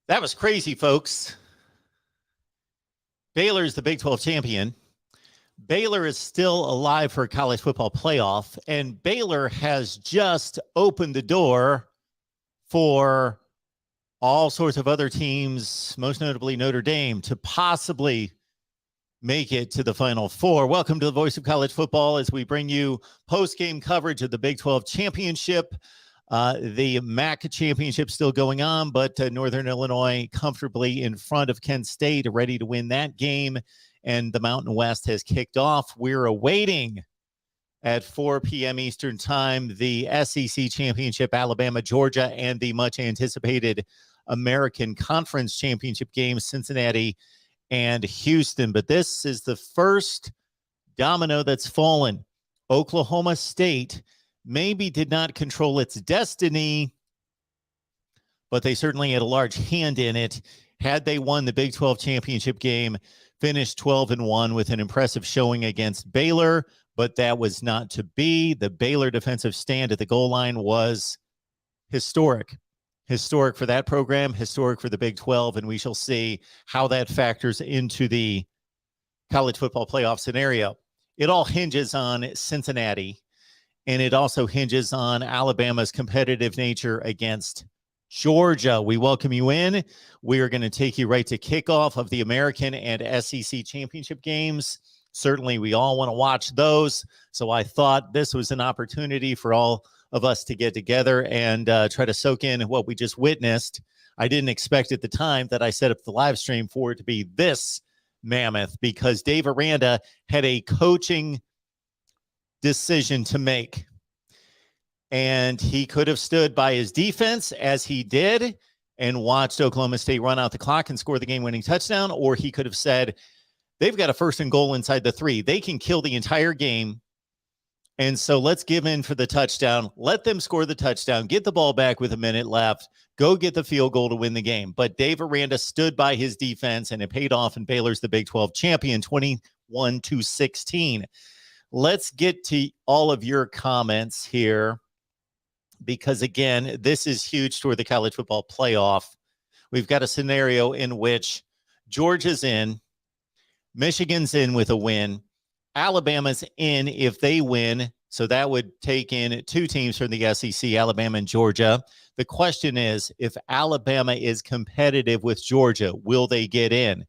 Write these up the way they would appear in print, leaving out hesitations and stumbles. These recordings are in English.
That was crazy, folks. Baylor is the Big 12 champion. Baylor is still alive for a college football playoff, and Baylor has just opened the door for all sorts of other teams, most notably Notre Dame, to possibly make it to the Final Four. Welcome to the Voice of College Football as we bring you post-game coverage of the Big 12 championship. The MAC championship still going on, but Northern Illinois comfortably in front of Kent State, ready to win that game. And the Mountain West has kicked off. We're awaiting at 4 p.m. Eastern time the SEC championship, Alabama, Georgia, and the much anticipated American Conference championship game, Cincinnati and Houston. But this is the first domino that's fallen. Oklahoma State maybe did not control its destiny, but they certainly had a large hand in it. Had they won the Big 12 championship game, finished 12-1 with an impressive showing against Baylor, but that was not to be. The Baylor defensive stand at the goal line was historic. Historic for that program, historic for the Big 12, and we shall see how that factors into the college football playoff scenario. It all hinges on Cincinnati, and it also hinges on Alabama's competitive nature against Georgia. We welcome you in. We are going to take you right to kickoff of the American and SEC championship games. Certainly, we all want to watch those, so I thought this was an opportunity for all of us to get together and try to soak in what we just witnessed. I didn't expect at the time that I set up the live stream for it to be this mammoth, because Dave Aranda had a coaching decision to make. And he could have stood by his defense as he did and watched Oklahoma State run out the clock and score the game-winning touchdown, or he could have said, they've got a first and goal inside the 3. They can kill the entire game. And so let's give in for the touchdown. Let them score the touchdown. Get the ball back with a minute left. Go get the field goal to win the game. But Dave Aranda stood by his defense, and it paid off, and Baylor's the Big 12 champion, 21-16. Let's get to all of your comments here, because, again, this is huge toward the college football playoff. We've got a scenario in which Georgia's in, Michigan's in with a win, Alabama's in if they win, so that would take in 2 teams from the SEC, Alabama and Georgia. The question is, if Alabama is competitive with Georgia, will they get in?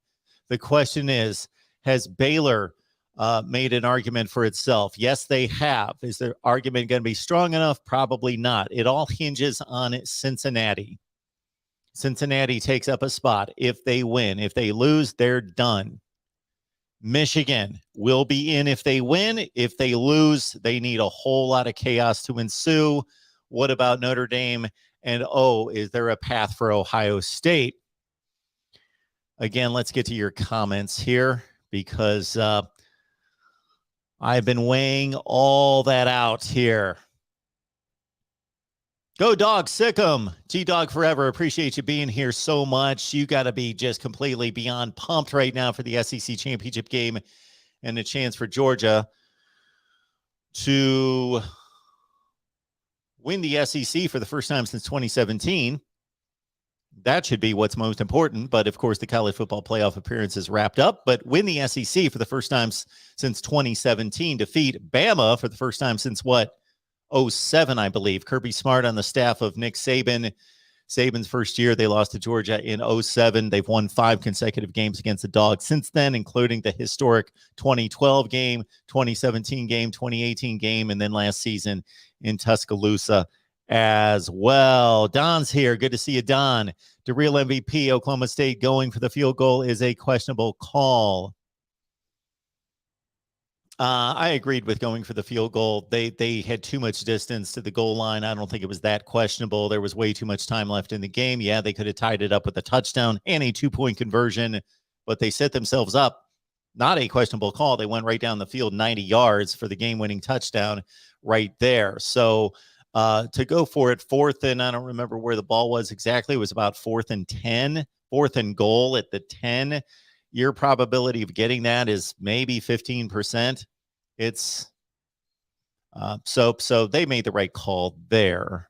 The question is, has Baylor made an argument for itself? Yes, they have. Is their argument going to be strong enough? Probably not. It all hinges on Cincinnati. Cincinnati takes up a spot if they win. If they lose, they're done. Michigan will be in if they win. If they lose, they need a whole lot of chaos to ensue. What about Notre Dame? And, is there a path for Ohio State? Again, let's get to your comments here, because I've been weighing all that out here. Go Dog, sick 'em. G-Dog forever. Appreciate you being here so much. You got to be just completely beyond pumped right now for the SEC championship game and a chance for Georgia to win the SEC for the first time since 2017. That should be what's most important. But, of course, the college football playoff appearance is wrapped up. But win the SEC for the first time since 2017. Defeat Bama for the first time since what? 07, I believe. Kirby Smart on the staff of Nick Saban. Saban's first year, they lost to Georgia in 07. They've won 5 consecutive games against the Dogs since then, including the historic 2012 game, 2017 game, 2018 game, and then last season in Tuscaloosa as well. Don's here. Good to see you, Don. The real MVP, Oklahoma State going for the field goal is a questionable call. I agreed with going for the field goal. They had too much distance to the goal line. I don't think it was that questionable. There was way too much time left in the game. Yeah, they could have tied it up with a touchdown and a 2-point conversion, but they set themselves up. Not a questionable call. They went right down the field 90 yards for the game-winning touchdown right there. So to go for it, 4th and I don't remember where the ball was exactly. It was about 4th and 10, 4th and goal at the 10. Your probability of getting that is maybe 15%. It's so they made the right call there.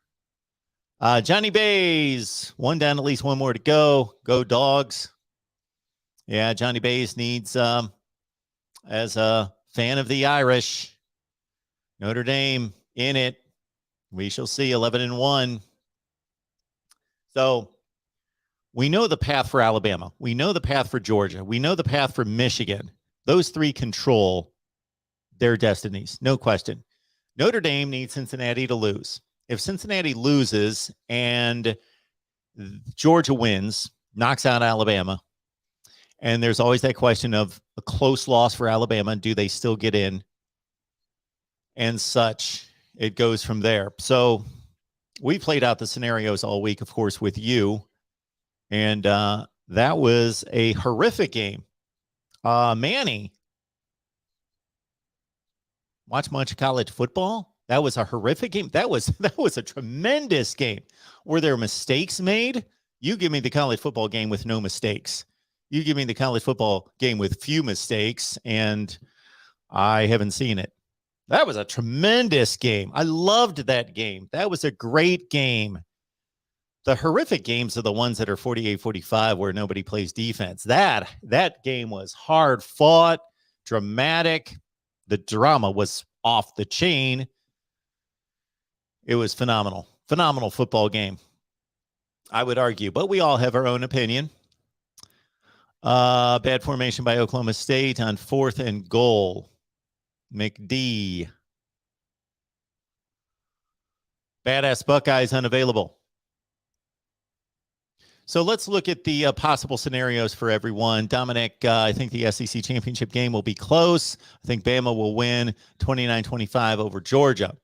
Johnny Bays, one down, at least one more to go. Go Dogs. Yeah, Johnny Bays needs, as a fan of the Irish, Notre Dame in it. We shall see. 11-1. So we know the path for Alabama. We know the path for Georgia. We know the path for Michigan. Those three control their destinies, no question. Notre Dame needs Cincinnati to lose. If Cincinnati loses and Georgia wins, knocks out Alabama, and there's always that question of a close loss for Alabama, do they still get in? And such, it goes from there. So we played out the scenarios all week, of course, with you. And that was a horrific game. Manny, watch much college football? That was a horrific game. That was a tremendous game. Were there mistakes made? You give me the college football game with no mistakes. You give me the college football game with few mistakes, and I haven't seen it. That was a tremendous game. I loved that game. That was a great game. The horrific games are the ones that are 48-45 where nobody plays defense. That game was hard fought, dramatic. The drama was off the chain. It was phenomenal. Phenomenal football game, I would argue. But we all have our own opinion. Bad formation by Oklahoma State on 4th and goal. McD. Badass Buckeyes unavailable. So let's look at the possible scenarios for everyone. Dominic, I think the SEC championship game will be close. I think Bama will win 29-25 over Georgia.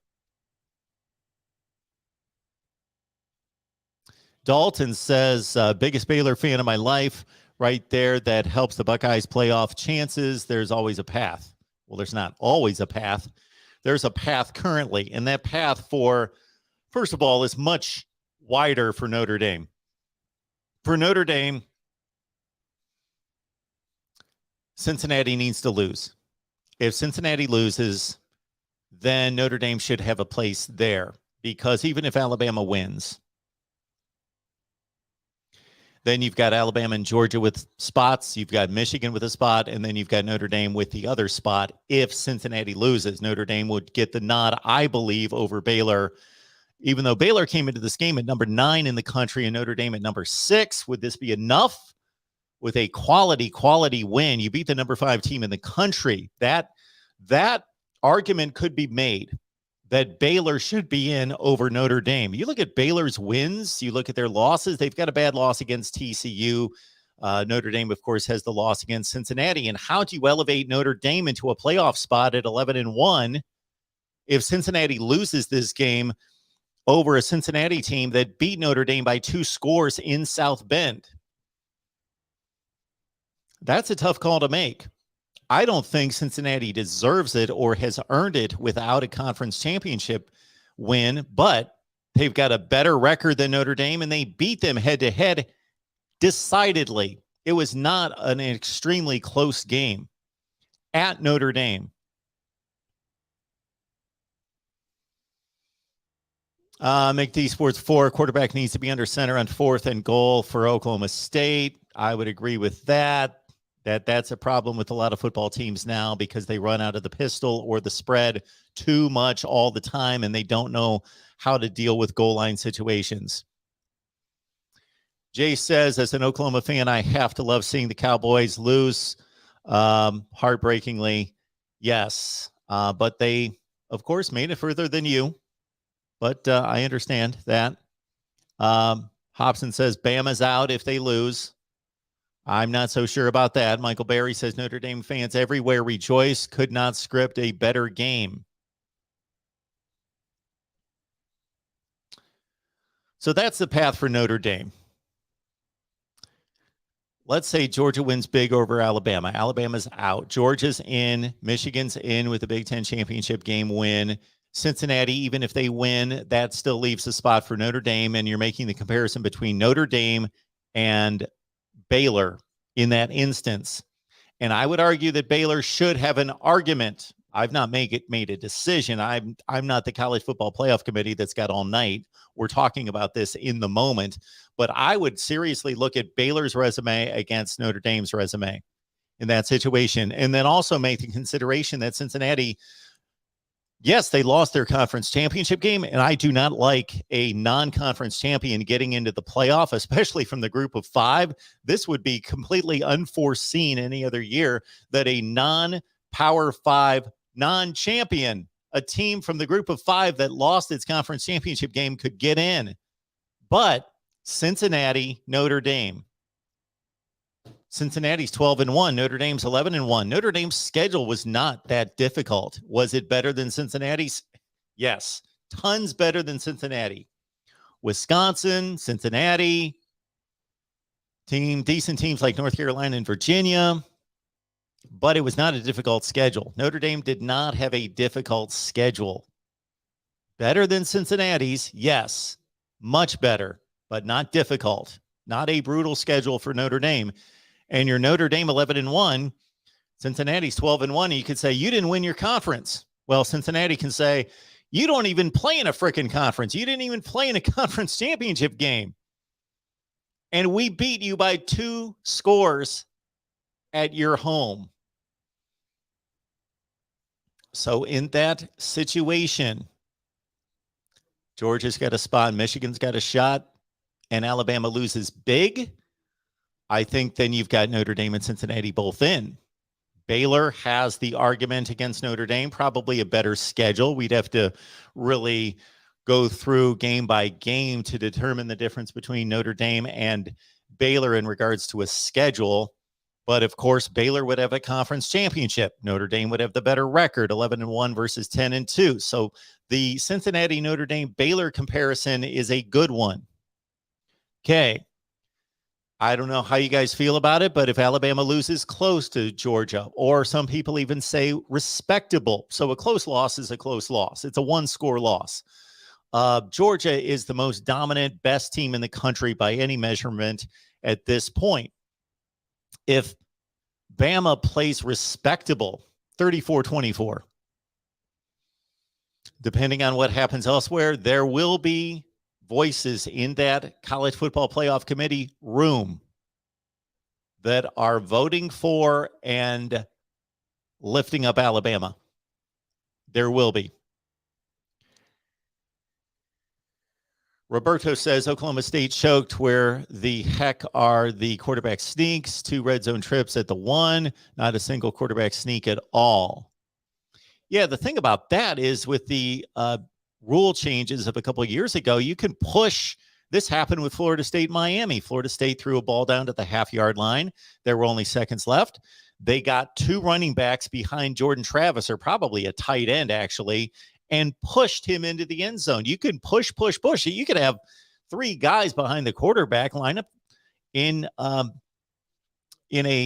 Dalton says, biggest Baylor fan of my life. Right there, that helps the Buckeyes playoff chances. There's always a path. Well, there's not always a path. There's a path currently, and that path for, first of all, is much wider for Notre Dame. For Notre Dame, Cincinnati needs to lose. If Cincinnati loses, then Notre Dame should have a place there, because even if Alabama wins, then you've got Alabama and Georgia with spots. You've got Michigan with a spot, and then you've got Notre Dame with the other spot. If Cincinnati loses, Notre Dame would get the nod, I believe, over Baylor. Even though Baylor came into this game at number 9 in the country and Notre Dame at number 6, would this be enough? With a quality win, you beat the number 5 team in the country. That argument could be made that Baylor should be in over Notre Dame. You look at Baylor's wins, you look at their losses, they've got a bad loss against TCU. Notre Dame, of course, has the loss against Cincinnati. And how do you elevate Notre Dame into a playoff spot at 11-1 if Cincinnati loses this game over a Cincinnati team that beat Notre Dame by 2 scores in South Bend? That's a tough call to make. I don't think Cincinnati deserves it or has earned it without a conference championship win, but they've got a better record than Notre Dame, and they beat them head-to-head decidedly. It was not an extremely close game at Notre Dame. McD Sports 4, quarterback needs to be under center on 4th and goal for Oklahoma State. I would agree with that. That's a problem with a lot of football teams now, because they run out of the pistol or the spread too much all the time, and they don't know how to deal with goal line situations. Jay says, as an Oklahoma fan, I have to love seeing the Cowboys lose. Heartbreakingly, yes. But they, of course, made it further than you. But I understand that. Hobson says, Bama's out if they lose. I'm not so sure about that. Michael Berry says, Notre Dame fans everywhere rejoice. Could not script a better game. So that's the path for Notre Dame. Let's say Georgia wins big over Alabama. Alabama's out. Georgia's in. Michigan's in with the Big Ten championship game win. Cincinnati, even if they win, that still leaves a spot for Notre Dame. And you're making the comparison between Notre Dame and Baylor in that instance. And I would argue that Baylor should have an argument I've not made a decision. I'm not the college football playoff committee that's got all night. We're talking about this in the moment, but I would seriously look at Baylor's resume against Notre Dame's resume in that situation. And then also make the consideration that Cincinnati, yes, they lost their conference championship game, and I do not like a non-conference champion getting into the playoff, especially from the group of 5. This would be completely unforeseen any other year that a non-Power 5 non-champion, a team from the group of 5 that lost its conference championship game, could get in. But Cincinnati, Notre Dame. Cincinnati's 12-1. Notre Dame's 11-1. Notre Dame's schedule was not that difficult. Was it better than Cincinnati's? Yes, tons better than Cincinnati. Wisconsin, Cincinnati, decent teams like North Carolina and Virginia, but it was not a difficult schedule. Notre Dame did not have a difficult schedule. Better than Cincinnati's, yes, much better, but not difficult. Not a brutal schedule for Notre Dame. And your Notre Dame 11-1, Cincinnati's 12-1, and you could say, you didn't win your conference. Well, Cincinnati can say, you don't even play in a freaking conference. You didn't even play in a conference championship game. And we beat you by 2 scores at your home. So in that situation, Georgia's got a spot, Michigan's got a shot, and Alabama loses big. I think then you've got Notre Dame and Cincinnati both in. Baylor has the argument against Notre Dame, probably a better schedule. We'd have to really go through game by game to determine the difference between Notre Dame and Baylor in regards to a schedule. But of course, Baylor would have a conference championship. Notre Dame would have the better record, 11-1 versus 10-2. So the Cincinnati, Notre Dame, Baylor comparison is a good one. Okay. I don't know how you guys feel about it, but if Alabama loses close to Georgia, or some people even say respectable. So a close loss is a close loss. It's a 1-score loss. Georgia is the most dominant, best team in the country by any measurement at this point. If Bama plays respectable, 34-24, depending on what happens elsewhere, there will be voices in that college football playoff committee room that are voting for and lifting up Alabama. There will be. Roberto says Oklahoma State choked. Where the heck are the quarterback sneaks? 2 red zone trips at the 1, not a single quarterback sneak at all. Yeah, the thing about that is with the rule changes of a couple of years ago, you can push. This happened with Florida State, Miami. Florida State threw a ball down to the half-yard line. There were only seconds left. They got 2 running backs behind Jordan Travis, or probably a tight end, actually, and pushed him into the end zone. You can push. You could have 3 guys behind the quarterback lineup in a,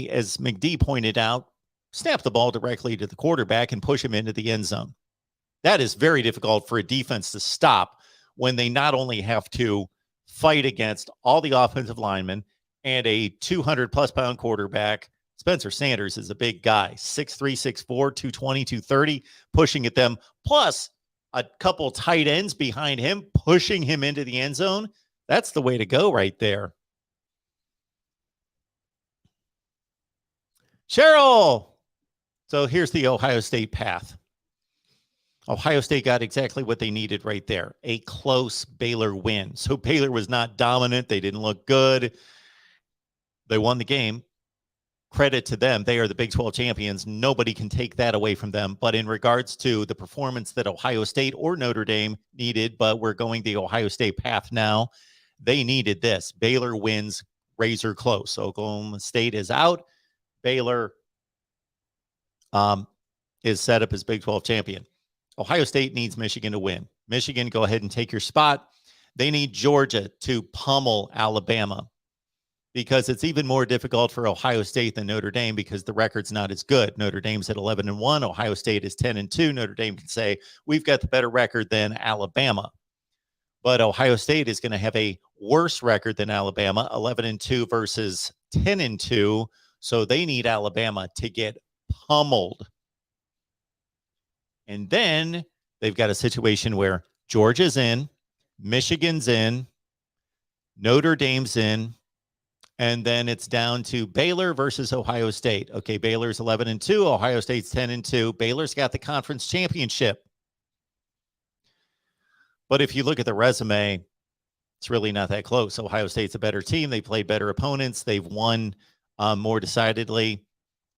as McD pointed out, snap the ball directly to the quarterback and push him into the end zone. That is very difficult for a defense to stop when they not only have to fight against all the offensive linemen and a 200-plus pound quarterback. Spencer Sanders is a big guy, 6'3", 6'4", 220, 230, pushing at them, plus a couple tight ends behind him, pushing him into the end zone. That's the way to go right there. Cheryl! So here's the Ohio State path. Ohio State got exactly what they needed right there, a close Baylor win. So Baylor was not dominant. They didn't look good. They won the game. Credit to them. They are the Big 12 champions. Nobody can take that away from them. But in regards to the performance that Ohio State or Notre Dame needed, but we're going the Ohio State path now, they needed this. Baylor wins razor close. Oklahoma State is out. Baylor is set up as Big 12 champion. Ohio State needs Michigan to win. Michigan, go ahead and take your spot. They need Georgia to pummel Alabama, because it's even more difficult for Ohio State than Notre Dame because the record's not as good. Notre Dame's at 11-1. Ohio State is 10-2. Notre Dame can say, we've got the better record than Alabama. But Ohio State is going to have a worse record than Alabama, 11-2 versus 10-2. So they need Alabama to get pummeled. And then they've got a situation where Georgia's in, Michigan's in, Notre Dame's in, and then it's down to Baylor versus Ohio State. Okay, Baylor's 11-2, Ohio State's 10-2. Baylor's got the conference championship. But if you look at the resume, it's really not that close. Ohio State's a better team. They played better opponents. They've won more decidedly.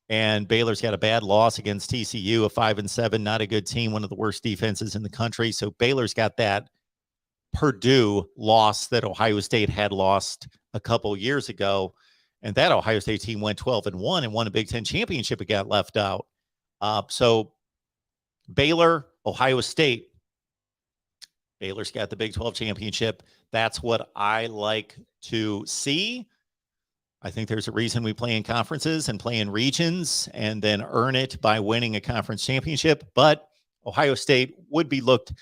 And Baylor's got a bad loss against TCU, a 5-7, not a good team, one of the worst defenses in the country. So Baylor's got that Purdue loss that Ohio State had lost a couple years ago. And that Ohio State team went 12-1 and won a Big Ten championship. It got left out. So Baylor, Ohio State, Baylor's got the Big 12 championship. That's what I like to see. I think there's a reason we play in conferences and play in regions and then earn it by winning a conference championship. But Ohio State would be looked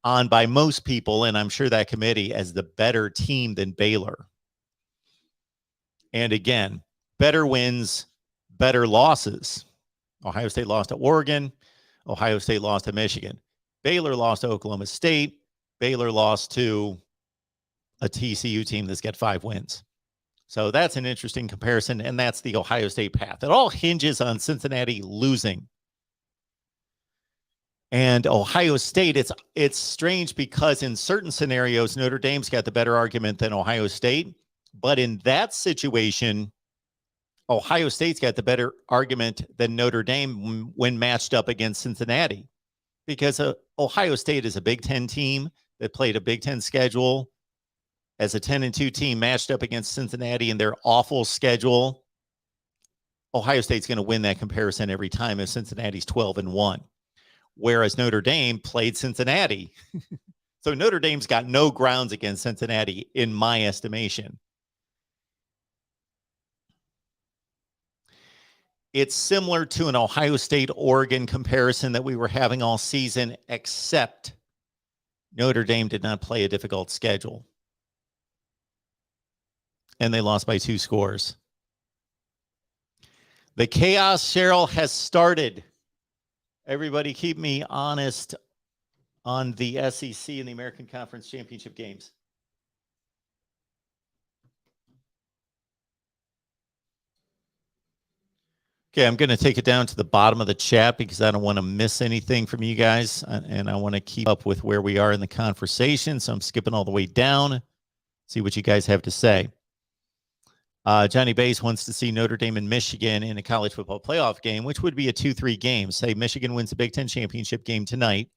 on by most people, and I'm sure that committee, as the better team than Baylor. And again, better wins, better losses. Ohio State lost to Oregon. Ohio State lost to Michigan. Baylor lost to Oklahoma State. Baylor lost to a TCU team that's got 5 wins. So that's an interesting comparison, and that's the Ohio State path. It all hinges on Cincinnati losing. And Ohio State, it's strange because in certain scenarios, Notre Dame's got the better argument than Ohio State. But in that situation, Ohio State's got the better argument than Notre Dame when matched up against Cincinnati. Because Ohio State is a Big Ten team that played a Big Ten schedule as a 10-2 team matched up against Cincinnati in their awful schedule. Ohio State's going to win that comparison every time if Cincinnati's 12-1. Whereas Notre Dame played Cincinnati. So Notre Dame's got no grounds against Cincinnati, in my estimation. It's similar to an Ohio State-Oregon comparison that we were having all season, except Notre Dame did not play a difficult schedule. And they lost by 2 scores. The chaos, Cheryl, has started. Everybody keep me honest on the SEC and the American Conference Championship games. Okay, I'm going to take it down to the bottom of the chat because I don't want to miss anything from you guys, and I want to keep up with where we are in the conversation. So I'm skipping all the way down, see what you guys have to say. Johnny Bass wants to see Notre Dame and Michigan in a college football playoff game, which would be a 2-3 game. Say Michigan wins the Big Ten championship game tonight.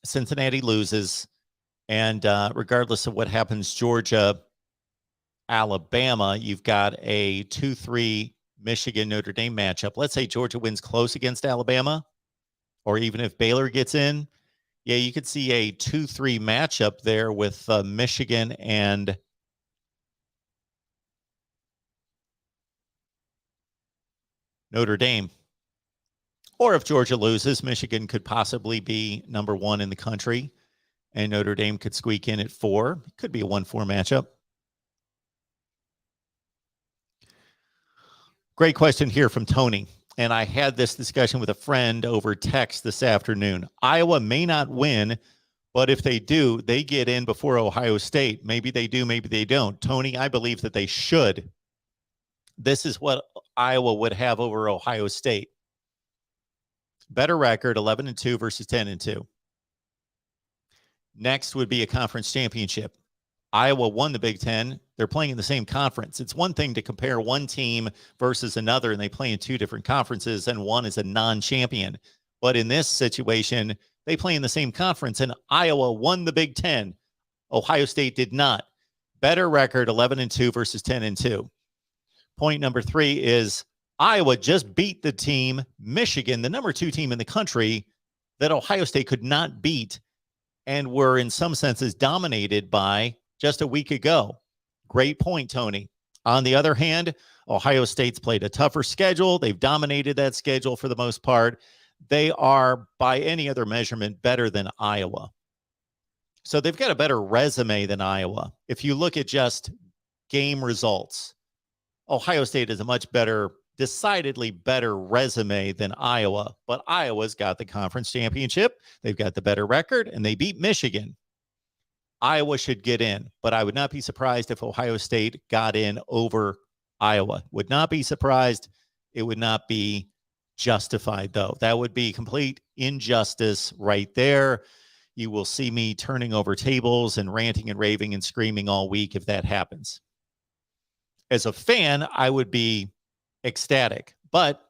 Cincinnati loses. And regardless of what happens, Georgia, Alabama, you've got a 2-3 Michigan-Notre Dame matchup. Let's say Georgia wins close against Alabama, or even if Baylor gets in. Yeah, you could see a 2-3 matchup there with Michigan and Notre Dame. Or if Georgia loses, Michigan could possibly be number 1 in the country, and Notre Dame could squeak in at 4. It could be a 1-4 matchup. Great question here from Tony. And I had this discussion with a friend over text this afternoon. Iowa may not win, but if they do, they get in before Ohio State. Maybe they do, maybe they don't. Tony, I believe that they should. This is what Iowa would have over Ohio State. Better record, 11-2 versus 10-2. Next would be a conference championship. Iowa won the Big Ten. They're playing in the same conference. It's one thing to compare one team versus another, and they play in 2 different conferences, and one is a non-champion. But in this situation, they play in the same conference, and Iowa won the Big Ten. Ohio State did not. Better record, 11-2 versus 10-2. Point number 3 is Iowa just beat the team, Michigan, the number 2 team in the country, that Ohio State could not beat and were in some senses dominated by just a week ago. Great point, Tony. On the other hand, Ohio State's played a tougher schedule. They've dominated that schedule for the most part. They are, by any other measurement, better than Iowa. So they've got a better resume than Iowa. If you look at just game results, Ohio State is a much better decidedly better resume than Iowa, but Iowa's got the conference championship. They've got the better record, and they beat Michigan. Iowa should get in, but I would not be surprised if Ohio State got in over Iowa. Would not be surprised. It would not be justified, though. That would be complete injustice right there. You will see me turning over tables and ranting and raving and screaming all week if that happens. As a fan, I would be ecstatic, but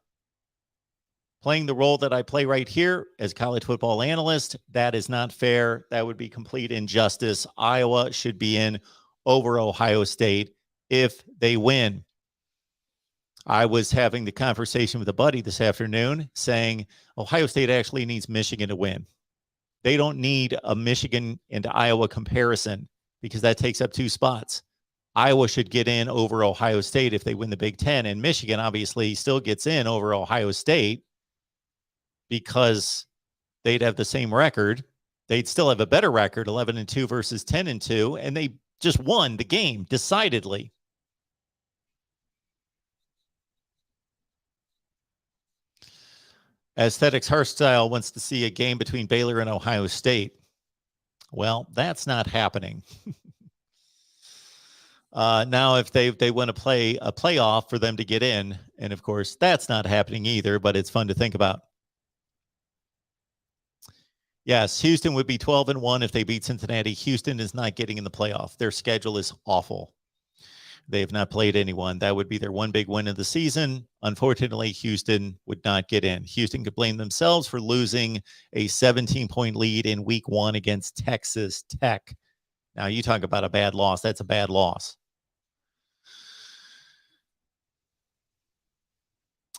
playing the role that I play right here as college football analyst, that is not fair. That would be complete injustice. Iowa should be in over Ohio State if they win. I was having the conversation with a buddy this afternoon saying Ohio State actually needs Michigan to win. They don't need a Michigan and Iowa comparison because that takes up 2 spots. Iowa should get in over Ohio State if they win the Big Ten, and Michigan obviously still gets in over Ohio State because they'd have the same record. They'd still have a better record, 11-2 versus 10-2, and they just won the game decidedly. Aesthetics Hairstyle wants to see a game between Baylor and Ohio State. Well, that's not happening. Now, if they want to play a playoff for them to get in, and of course, that's not happening either, but it's fun to think about. Yes, Houston would be 12-1 if they beat Cincinnati. Houston is not getting in the playoff. Their schedule is awful. They have not played anyone. That would be their one big win of the season. Unfortunately, Houston would not get in. Houston could blame themselves for losing a 17-point lead in week 1 against Texas Tech. Now, you talk about a bad loss. That's a bad loss.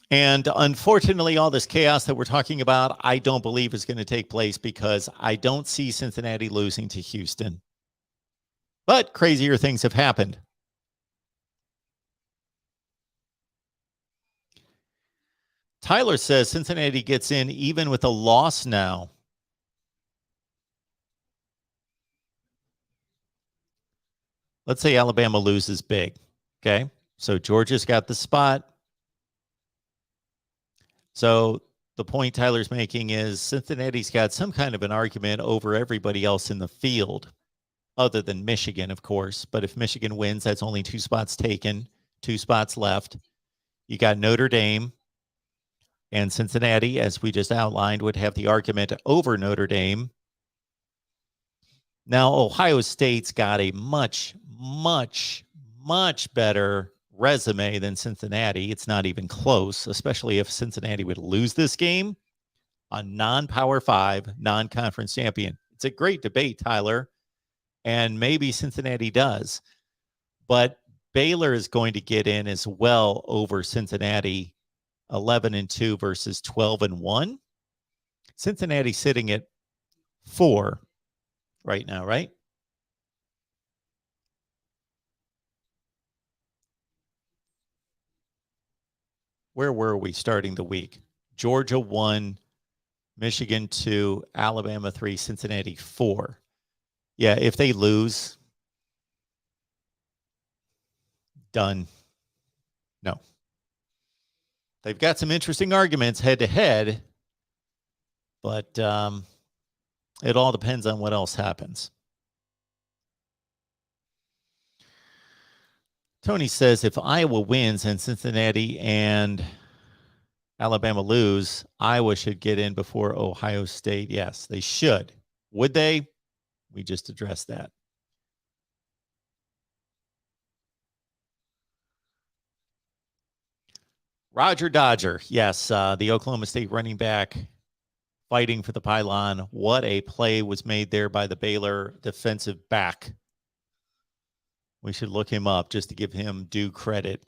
And unfortunately, all this chaos that we're talking about, I don't believe is going to take place because I don't see Cincinnati losing to Houston. But crazier things have happened. Tyler says Cincinnati gets in even with a loss now. Let's say Alabama loses big. Okay. So Georgia's got the spot. So the point Tyler's making is Cincinnati's got some kind of an argument over everybody else in the field, other than Michigan, of course. But if Michigan wins, that's only 2 spots taken, 2 spots left. You got Notre Dame and Cincinnati, as we just outlined, would have the argument over Notre Dame. Now, Ohio State's got a much, much, much better resume than Cincinnati. It's not even close, especially if Cincinnati would lose this game. A non-Power 5, non-conference champion. It's a great debate, Tyler, and maybe Cincinnati does. But Baylor is going to get in as well over Cincinnati, 11-2 versus 12-1. Cincinnati sitting at 4 right now, right? Where were we starting the week? Georgia 1, Michigan 2, Alabama 3, Cincinnati 4. Yeah, if they lose, done. No. They've got some interesting arguments head to head, but it all depends on what else happens. Tony says if Iowa wins and Cincinnati and Alabama lose, Iowa should get in before Ohio State. Yes, they should. Would they? We just addressed that. Roger Dodger. Yes, the Oklahoma State running back fighting for the pylon. What a play was made there by the Baylor defensive back. We should look him up just to give him due credit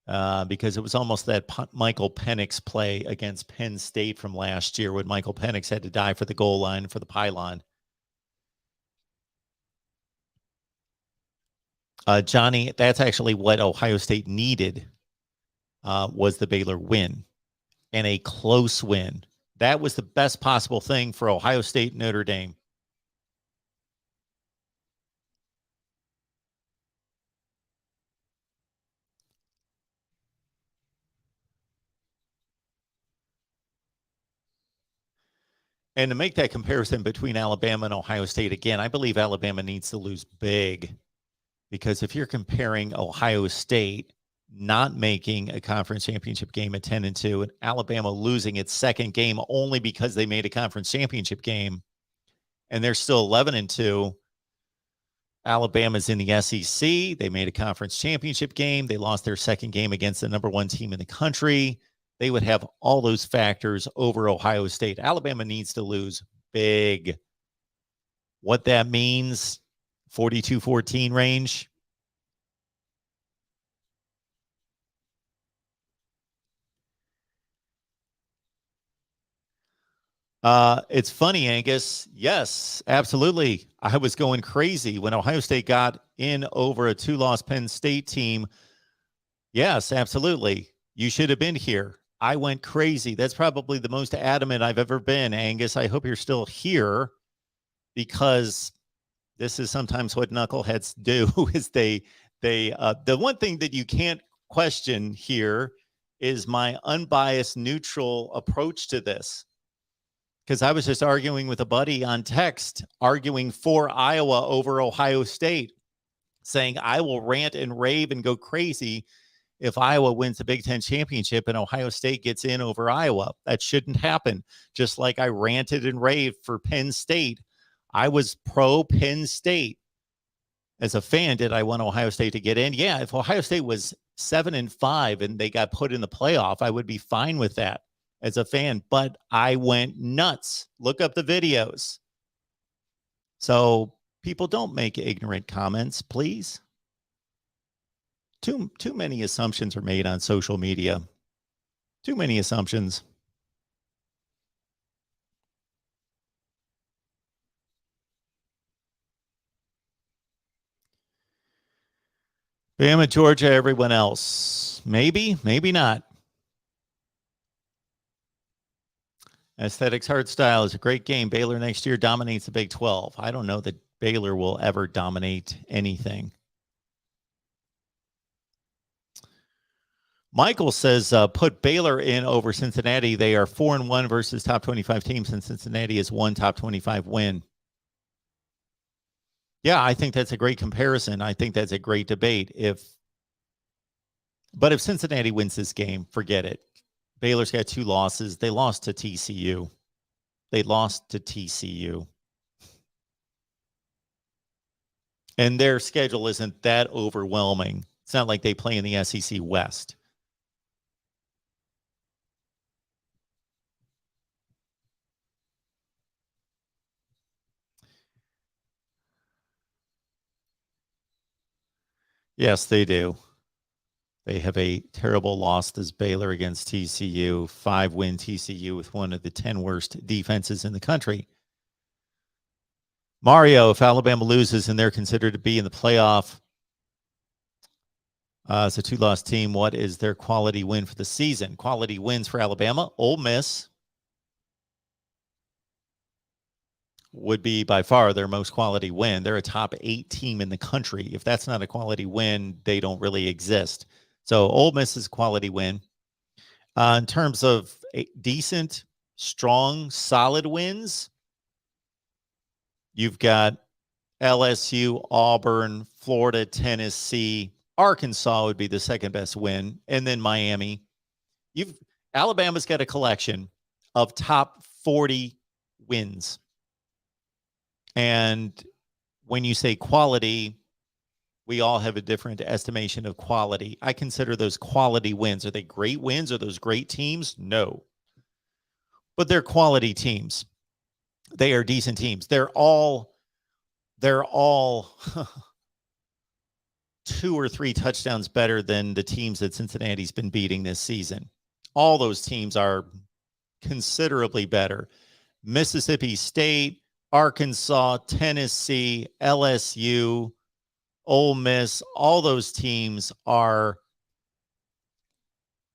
because it was almost that Michael Penix play against Penn State from last year when Michael Penix had to die for the goal line for the pylon. Johnny, that's actually what Ohio State needed was the Baylor win and a close win. That was the best possible thing for Ohio State and Notre Dame. And to make that comparison between Alabama and Ohio State, again, I believe Alabama needs to lose big, because if you're comparing Ohio State not making a conference championship game at 10-2 and Alabama losing its second game only because they made a conference championship game and they're still 11-2, Alabama's in the SEC. They made a conference championship game. They lost their second game against the number one team in the country. They would have all those factors over Ohio State. Alabama needs to lose big. What that means, 42-14 range. It's funny, Angus. Yes, absolutely. I was going crazy when Ohio State got in over a 2-loss Penn State team. Yes, absolutely. You should have been here. I went crazy. That's probably the most adamant I've ever been, Angus. I hope you're still here, because this is sometimes what knuckleheads do. Is the one thing that you can't question here is my unbiased, neutral approach to this. Because I was just arguing with a buddy on text, arguing for Iowa over Ohio State, saying I will rant and rave and go crazy if Iowa wins the Big Ten championship and Ohio State gets in over Iowa. That shouldn't happen. Just like I ranted and raved for Penn State. I was pro Penn State. As a fan, did I want Ohio State to get in? Yeah, if Ohio State was 7-5 and they got put in the playoff, I would be fine with that as a fan. But I went nuts. Look up the videos. So people, don't make ignorant comments, please. Too many assumptions are made on social media. Too many assumptions. Bama, Georgia, everyone else. Maybe, maybe not. Aesthetics Hard Style is a great game. Baylor next year dominates the Big 12. I don't know that Baylor will ever dominate anything. Michael says, put Baylor in over Cincinnati. They are 4-1 versus top 25 teams, and Cincinnati is one top 25 win. Yeah, I think that's a great comparison. I think that's a great debate. But if Cincinnati wins this game, forget it. Baylor's got 2 losses. They lost to TCU. And their schedule isn't that overwhelming. It's not like they play in the SEC West. Yes, they do. They have a terrible loss as Baylor against TCU, 5-win TCU with one of the 10 worst defenses in the country. Mario, if Alabama loses and they're considered to be in the playoff as a 2-loss team, what is their quality win for the season? Quality wins for Alabama. Ole Miss would be by far their most quality win. They're a top 8 team in the country. If that's not a quality win, they don't really exist. So Ole Miss is a quality win. In terms of decent, strong, solid wins, you've got LSU, Auburn, Florida, Tennessee. Arkansas would be the second best win, and then Miami. Alabama's got a collection of top 40 wins. And when you say quality, we all have a different estimation of quality. I consider those quality wins. Are they great wins? Are those great teams? No. But they're quality teams. They are decent teams. They're all 2 or 3 touchdowns better than the teams that Cincinnati's been beating this season. All those teams are considerably better. Mississippi State, Arkansas, Tennessee, LSU, Ole Miss, all those teams are.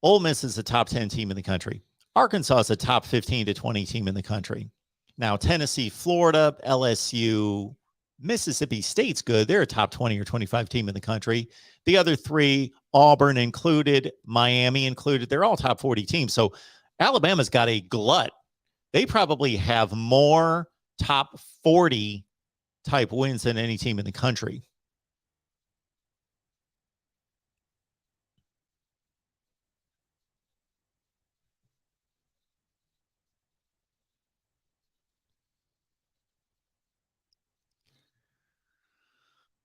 Ole Miss is a top 10 team in the country. Arkansas is a top 15 to 20 team in the country. Now, Tennessee, Florida, LSU, Mississippi State's good. They're a top 20 or 25 team in the country. The other 3, Auburn included, Miami included, they're all top 40 teams. So Alabama's got a glut they probably have more top 40 type wins than any team in the country.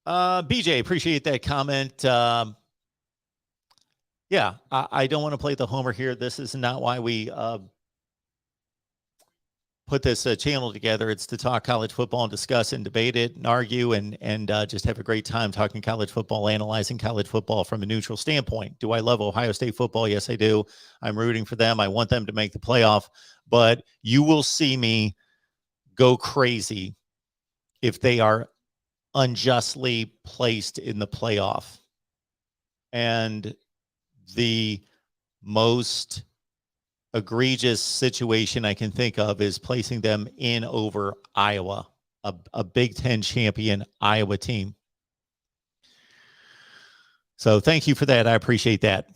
BJ, appreciate that comment. Yeah, I don't want to play the homer here. This is not why we put this channel together. It's to talk college football and discuss and debate it and argue and just have a great time talking college football, analyzing college football from a neutral standpoint. Do I love Ohio State football? Yes, I do. I'm rooting for them. I want them to make the playoff, but you will see me go crazy if they are unjustly placed in the playoff. And the most egregious situation I can think of is placing them in over Iowa, a Big Ten champion Iowa team. So thank you for that. I appreciate that.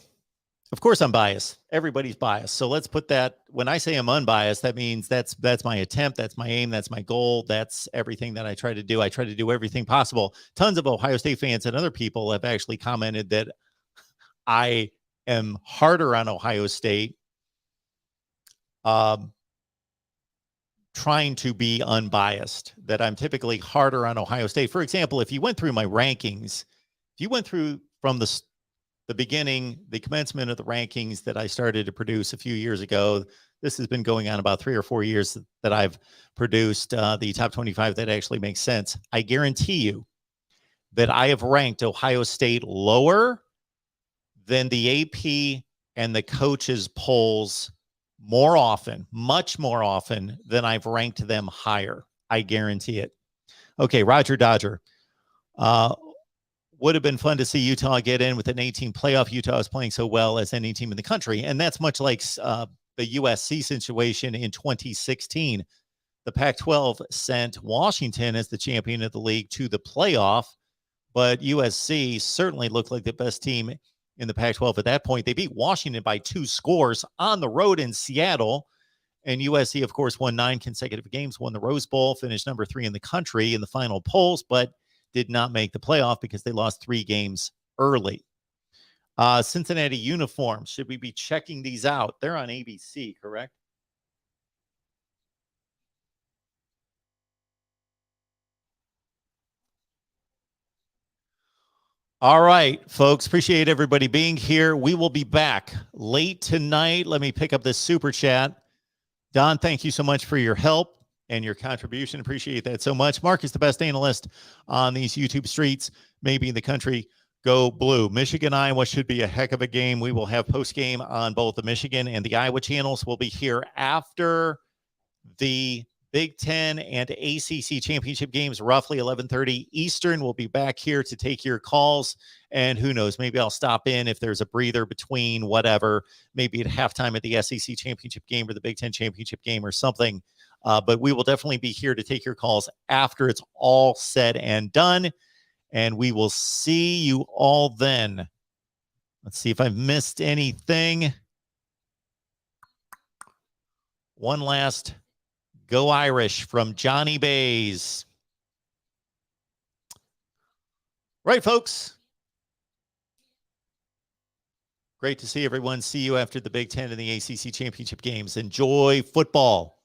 Of course, I'm biased. Everybody's biased. So let's put that, when I say I'm unbiased, that means that's my attempt. That's my aim. That's my goal. That's everything that I try to do. I try to do everything possible. Tons of Ohio State fans and other people have actually commented that I am harder on Ohio State, trying to be unbiased, that I'm typically harder on Ohio State. For example, if you went through my rankings, if you went through from the beginning, the commencement of the rankings that I started to produce a few years ago, this has been going on about 3 or 4 years that I've produced the top 25 that actually makes sense. I guarantee you that I have ranked Ohio State lower than the AP and the coaches polls more often, much more often than I've ranked them higher. I guarantee it. Okay, Roger Dodger. Would have been fun to see Utah get in with an 18 playoff. Utah is playing so well as any team in the country. And that's much like the USC situation in 2016. The Pac-12 sent Washington as the champion of the league to the playoff, but USC certainly looked like the best team in the Pac-12 at that point. They beat Washington by 2 scores on the road in Seattle. And USC, of course, won 9 consecutive games, won the Rose Bowl, finished number 3 in the country in the final polls, but did not make the playoff because they lost 3 games early. Cincinnati uniforms. Should we be checking these out? They're on ABC, correct? All right, folks. Appreciate everybody being here. We will be back late tonight. Let me pick up this super chat. Don, thank you so much for your help and your contribution. Appreciate that so much. Mark is the best analyst on these YouTube streets, maybe in the country. Go Blue. Michigan, Iowa should be a heck of a game. We will have post game on both the Michigan and the Iowa channels. We'll be here after the Big Ten and ACC championship games, roughly 11:30 Eastern. We'll be back here to take your calls. And who knows, maybe I'll stop in if there's a breather between, whatever, maybe at halftime at the SEC championship game or the Big Ten championship game or something. But we will definitely be here to take your calls after it's all said and done. And we will see you all then. Let's see if I've missed anything. One last Go Irish from Johnny Bays. Right, folks. Great to see everyone. See you after the Big Ten and the ACC championship games. Enjoy football.